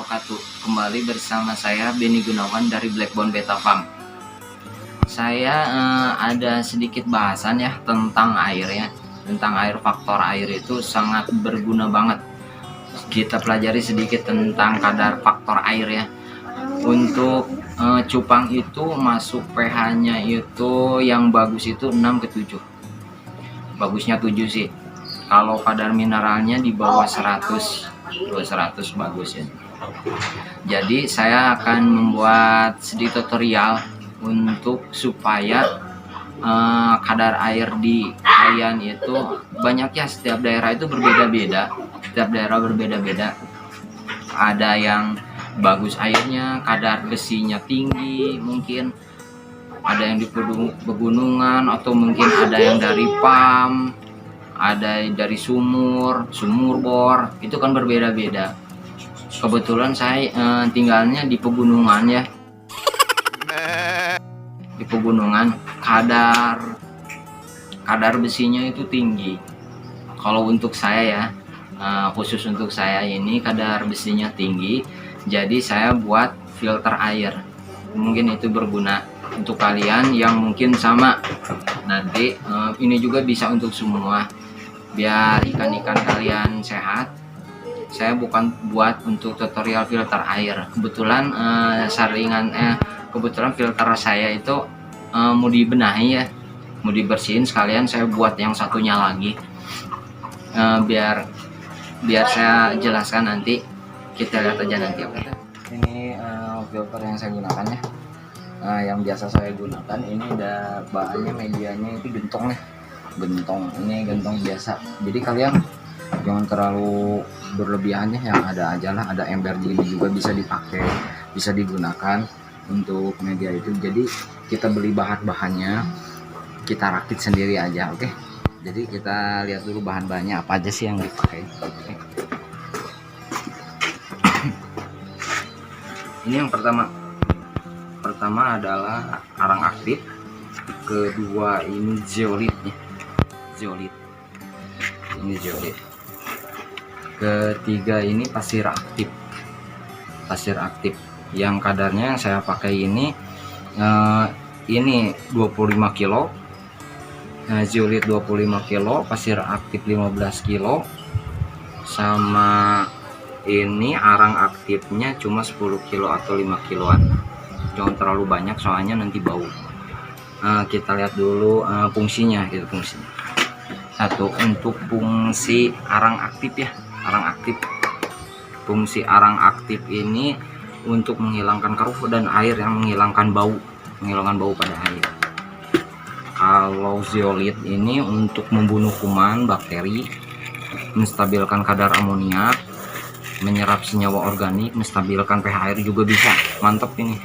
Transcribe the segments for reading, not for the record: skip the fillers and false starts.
wabarakatuh. Kembali bersama saya Benny Gunawan dari Blackbone Beta Farm. Saya ada sedikit bahasan ya tentang air ya. Tentang air, faktor air itu sangat berguna banget. Kita pelajari sedikit tentang kadar faktor air ya. Untuk cupang itu masuk pH-nya itu yang bagus itu 6 ke 7. Bagusnya 7 sih. Kalau kadar mineralnya di bawah 100 bagus ya. Jadi saya akan membuat sedikit tutorial untuk supaya kadar air di kalian itu banyak ya. Setiap daerah itu berbeda-beda. Ada yang bagus airnya, kadar besinya tinggi, mungkin ada yang di pegunungan, atau mungkin ada yang dari pam, ada dari sumur bor, itu kan berbeda-beda. Kebetulan saya tinggalnya di pegunungan ya. Di pegunungan kadar besinya itu tinggi. Kalau untuk saya ya, khusus untuk saya ini kadar besinya tinggi. Jadi saya buat filter air. Mungkin itu berguna untuk kalian yang mungkin sama. Nanti ini juga bisa untuk semua, biar ikan-ikan kalian sehat. Saya bukan buat untuk tutorial filter air. Kebetulan kebetulan filter saya itu mau dibenahi ya, mau dibersihin, sekalian saya buat yang satunya lagi. Biar saya jelaskan nanti, kita lihat aja nanti. Oke. Ini filter yang saya gunakan ya. Yang biasa saya gunakan ini ada bahannya, medianya itu gentong ya. Ini gentong biasa. Jadi kalian jangan terlalu berlebihan ya, yang ada aja lah. Ada ember gini juga bisa dipakai, bisa digunakan untuk media itu. Jadi kita beli bahan-bahannya, kita rakit sendiri aja. Oke. Jadi kita lihat dulu bahan-bahannya apa aja sih yang dipakai. Oke. Ini yang pertama adalah arang aktif, kedua ini zeolit, ini zeolit, ketiga ini pasir aktif. Yang kadarnya yang saya pakai ini 25 kilo, zeolit 25 kilo, pasir aktif 15 kilo, sama ini arang aktifnya cuma 10 kilo atau 5 kiloan. Jangan terlalu banyak soalnya nanti bau. Kita lihat dulu fungsinya gitu. Satu, untuk fungsi arang aktif ya, fungsi arang aktif ini untuk menghilangkan keruh dan air, yang menghilangkan bau pada air. Kalau zeolit ini untuk membunuh kuman, bakteri, menstabilkan kadar amoniak, menyerap senyawa organik, menstabilkan pH air juga bisa. Mantap ini,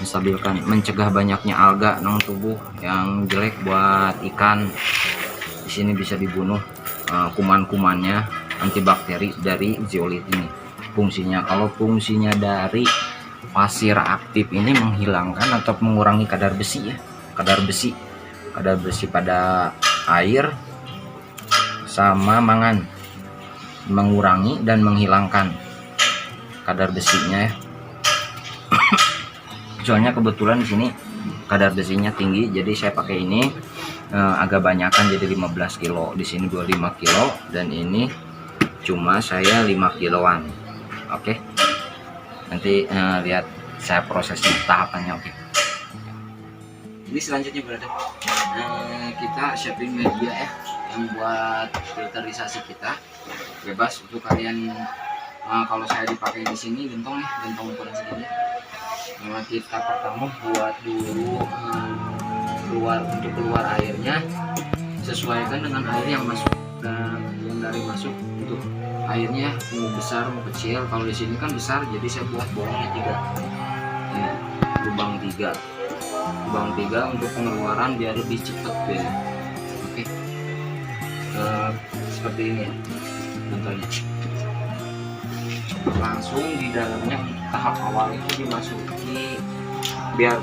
menstabilkan, mencegah banyaknya alga dalam tubuh yang jelek buat ikan. Di sini bisa dibunuh kuman-kumannya, antibakteri dari zeolit ini fungsinya. Kalau fungsinya dari pasir aktif ini menghilangkan atau mengurangi kadar besi ya, kadar besi pada air sama mangan, mengurangi dan menghilangkan kadar besinya ya. Soalnya kebetulan di sini kadar besinya tinggi, jadi saya pakai ini agak banyakan, jadi 15 kilo. Di sini 25 kilo dan ini cuma saya 5 kiloan. Oke. Nanti lihat saya prosesnya, tahapannya. Oke. Ini selanjutnya berada kita siapin media ya, yang buat filterisasi kita. Bebas untuk kalian. Kalau saya dipakai di sini gentong ukuran segini. Kita pertama buat dulu keluar airnya, sesuaikan dengan air yang masuk dan yang dari masuk. Untuk airnya mau besar mau kecil, kalau di sini kan besar, jadi saya buat bolongnya 3, lubang 3 untuk pengeluaran biar lebih cepat ya. Oke. Seperti ini ya contohnya. Langsung di dalamnya tahap awal itu dimasuki, biar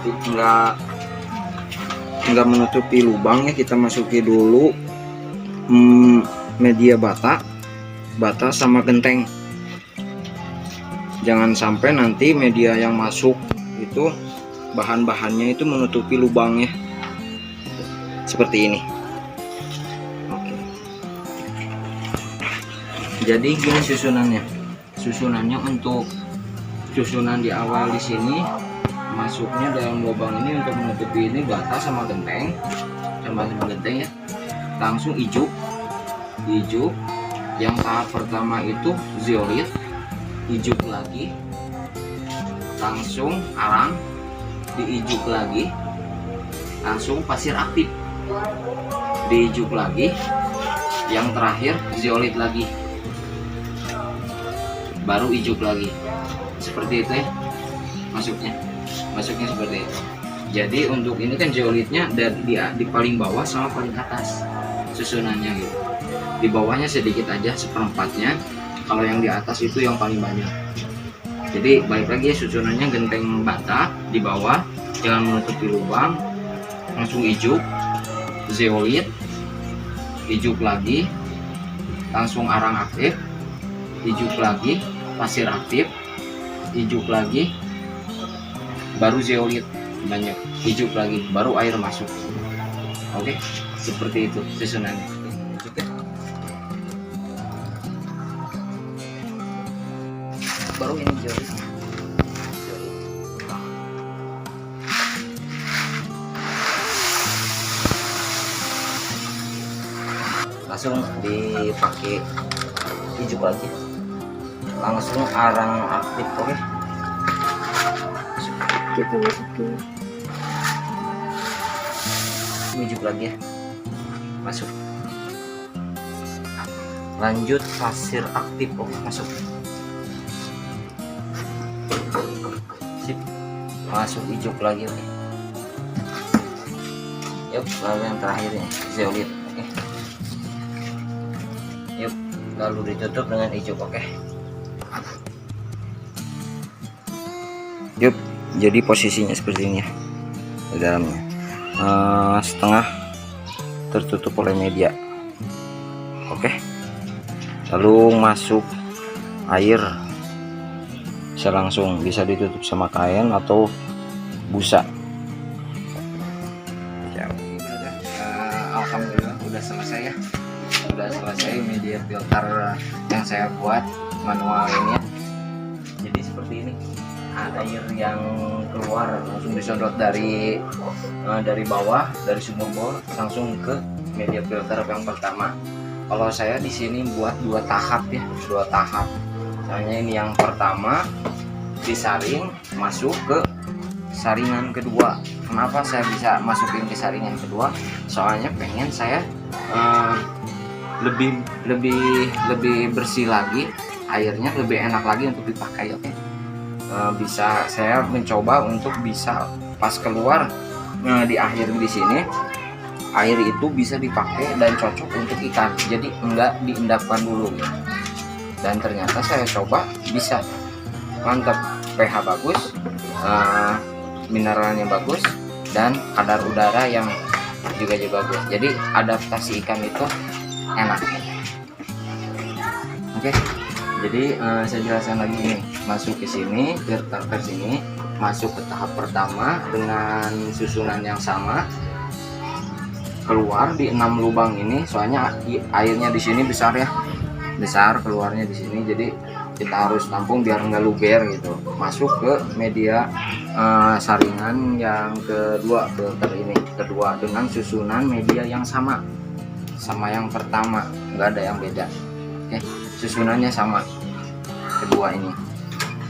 nggak menutupi lubang ya. Kita masuki dulu media bata sama genteng. Jangan sampai nanti media yang masuk itu bahan-bahannya itu menutupi lubangnya seperti ini. Oke. Jadi gini susunannya untuk susunan di awal di sini, masuknya dalam lubang ini untuk menutupi ini bata sama genteng ya, langsung ijuk. Yang tahap pertama itu zeolit, ijuk lagi, langsung arang, diijuk lagi, langsung pasir aktif, diijuk lagi, yang terakhir zeolit lagi, baru ijuk lagi. Seperti itu ya masuknya seperti itu. Jadi untuk ini kan zeolitnya di paling bawah sama paling atas susunannya gitu. Di bawahnya sedikit aja seperempatnya, kalau yang di atas itu yang paling banyak. Jadi balik lagi ya, susunannya genteng bata di bawah, jangan menutupi lubang, langsung ijuk, zeolit, ijuk lagi, langsung arang aktif, ijuk lagi, pasir aktif, ijuk lagi, baru zeolit banyak, ijuk lagi, baru air masuk. Oke, seperti itu susunannya. Baru ini zeolit. Langsung dipakai ijuk lagi, langsung arang aktif. Oke, kita masukin, ijuk lagi ya, masuk, lanjut pasir aktif. Oke, masuk, sip, masuk ijuk lagi. Oke, yuk, lalu yang terakhirnya zeolit. Oke, yuk, lalu ditutup dengan ijuk. Oke, yuk, jadi posisinya seperti ini ya, di dalamnya setengah tertutup oleh media. Oke, lalu masuk air, bisa langsung, bisa ditutup sama kain atau busa ya. Alhamdulillah udah selesai ya, udah selesai media filter yang saya buat manual ini ya. Jadi seperti ini, air yang keluar langsung disedot dari bawah, dari sumur bor langsung ke media filter yang pertama. Kalau saya di sini buat dua tahap ya, soalnya ini yang pertama disaring masuk ke saringan kedua. Kenapa saya bisa masukin ke saringan kedua? Soalnya pengen saya lebih bersih lagi, airnya lebih enak lagi untuk dipakai. Oke, bisa saya mencoba untuk bisa pas keluar di akhir di sini, air itu bisa dipakai dan cocok untuk ikan, jadi enggak diendapkan dulu ya. Dan ternyata saya coba bisa, mantap, pH bagus, mineralnya bagus, dan kadar udara yang juga bagus, jadi adaptasi ikan itu enak. Oke, jadi saya jelaskan lagi nih, masuk ke sini, filter ke sini, masuk ke tahap pertama dengan susunan yang sama, keluar di 6 lubang ini, soalnya airnya di sini besar ya, besar keluarnya di sini, jadi kita harus tampung biar nggak luber gitu. Masuk ke media saringan yang kedua, filter ini kedua, dengan susunan media yang sama yang pertama, nggak ada yang beda. Oke, susunannya sama kedua ini,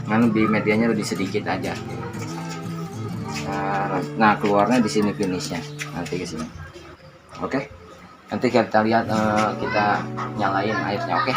kan lebih medianya lebih sedikit aja. Nah keluarnya di sini finishnya, nanti ke sini. Oke, nanti kita lihat, kita nyalain airnya. Oke,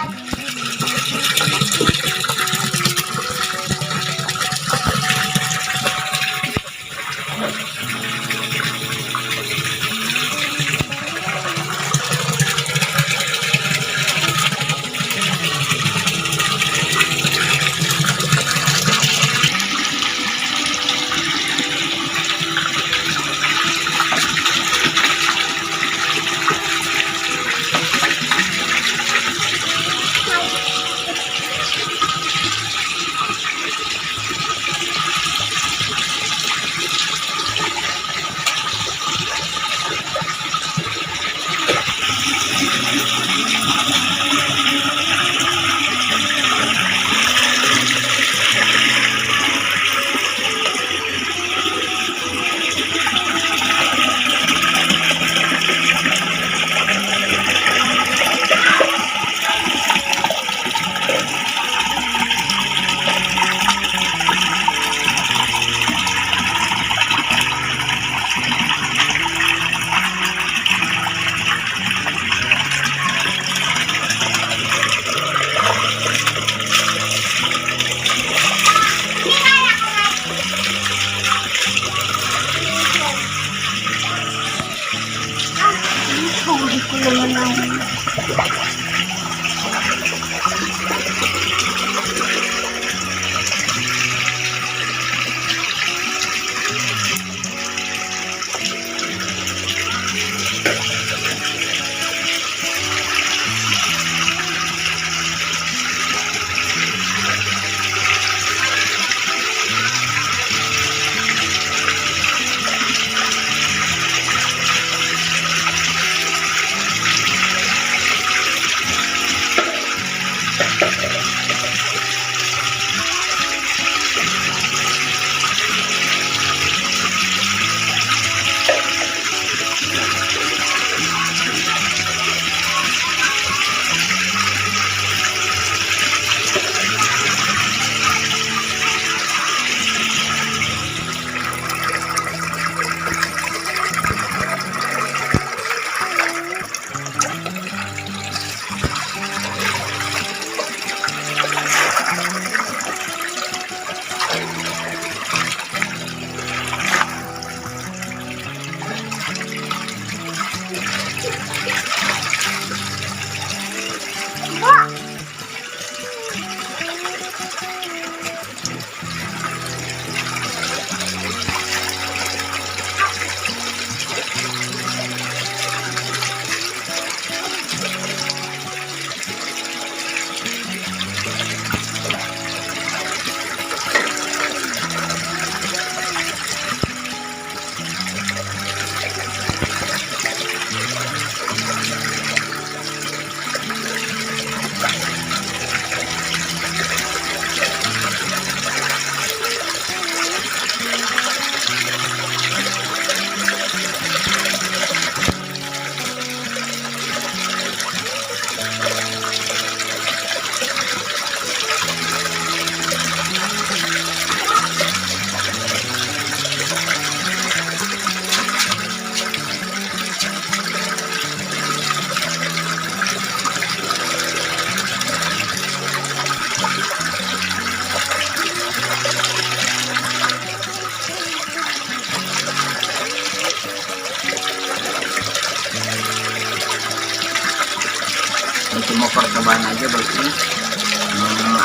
cobain aja bosku.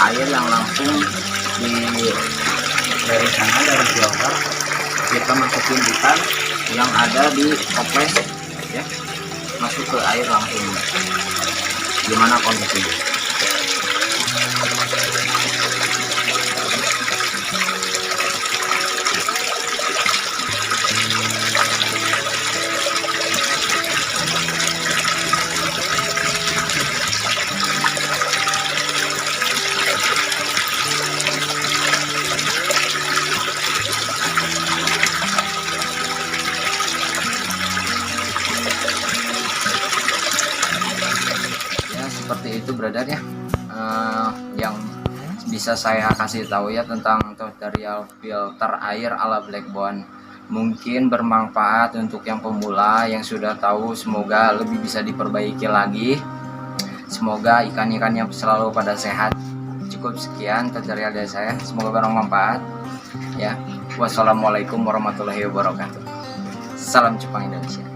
Air yang langsung dari sana, dari filter kita masukin ikan yang ada di toples ya, masuk ke air langsung. Gimana kondisinya? Seperti itu brother ya, yang bisa saya kasih tahu ya tentang tutorial filter air ala Blackbone. Mungkin bermanfaat untuk yang pemula yang sudah tahu, semoga lebih bisa diperbaiki lagi. Semoga ikan-ikannya selalu pada sehat. Cukup sekian tutorial dari saya, semoga bermanfaat ya. Wassalamualaikum warahmatullahi wabarakatuh. Salam Cupang Indonesia.